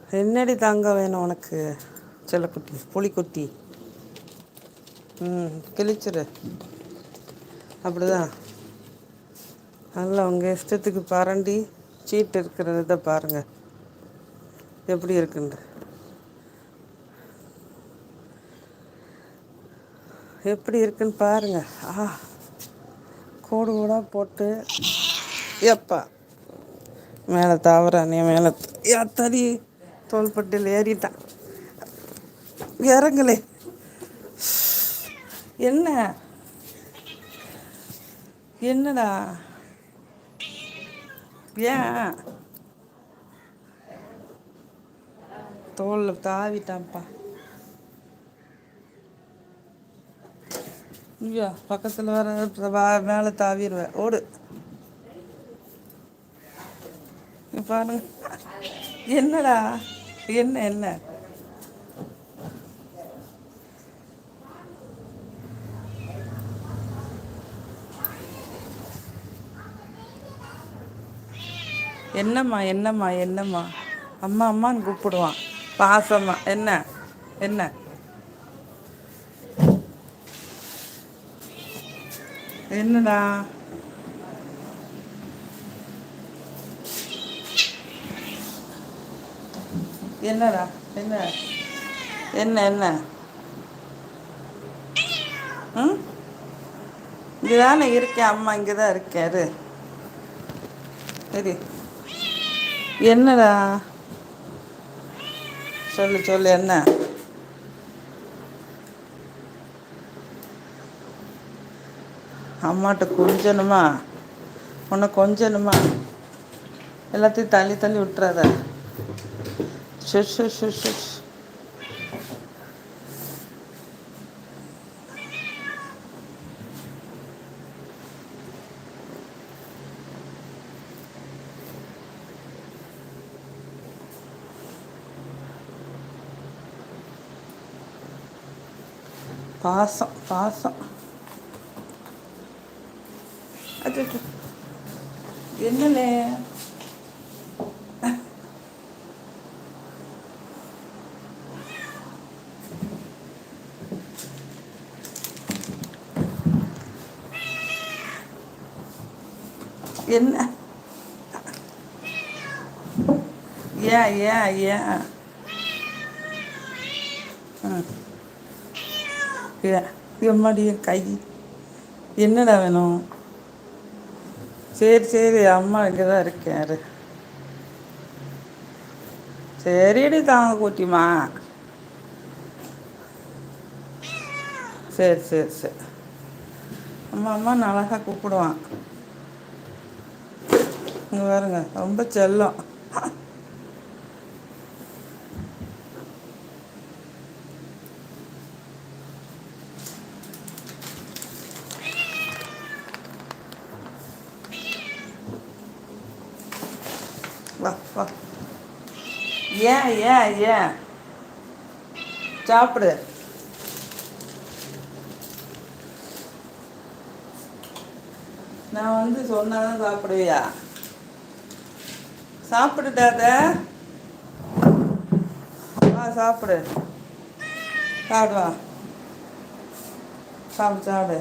என்னடி தங்கம் வேணும் உனக்கு? செல்லக்குட்டி, புலிக்குட்டி. கிழிச்சிரு. அப்படிதான். நல்லா உங்கள் இஷ்டத்துக்கு பரண்டி சீட்டு இருக்கிறத பாருங்கள் எப்படி இருக்குண்டு. எப்படி இருக்குன்னு பாருங்க. கோடு கூடாக போட்டு எப்பா மேலே தாவறானே மேலே தறி தோள்பட்டில் ஏறிட்டான். இறங்கலே. என்ன என்னடா? ஏன் தோளில் தாவிட்டான்ப்பா. ஐயா பக்கத்தில் வர மேலே தாவிடுவேன். ஓடு பாருங்க. என்னடா? என்ன என்ன என்னம்மா என்னம்மா என்னம்மா? அம்மா அம்மான்னு கூப்பிடுவான் பாசம்மா. என்ன என்ன என்னடா? என்னடா? என்ன என்ன என்ன? ம், இங்கே தானே இருக்கேன். அம்மா இங்கே தான் இருக்காரு. சரி, என்னடா? சொல்லு சொல்லு. என்ன அம்மாட்ட கொஞ்சணுமா? உன்னை கொஞ்சணுமா? எல்லாத்தையும் தள்ளி தள்ளி விட்டுறாத. ஷுஷ் ஷுஷ் ஷுஷ் ஷுஷ். பாசம் பாசம். அது என்னலே? என்ன? ஏன் ஏன் ஏன்? ஏன் எம்மாடி கை? என்னடா வேணும்? சரி சரி, அம்மா இங்கே தான் இருக்கேன். சரிடி தாங்க கூட்டிமா. சரி சரி சரி. அம்மா அம்மா அழகாக கூப்பிடுவான். இங்கே பாருங்க, ரொம்ப செல்லம். வா வா. ஏன் ஏன் ஏன்? சாப்பிடு. நான் வந்து சொன்னாதான் சாப்பிடுவியா? சாப்பிடுட்டாத. வா சாப்பிடு. சாப்பிடு வா. சாப்பிடு சாப்பிடு.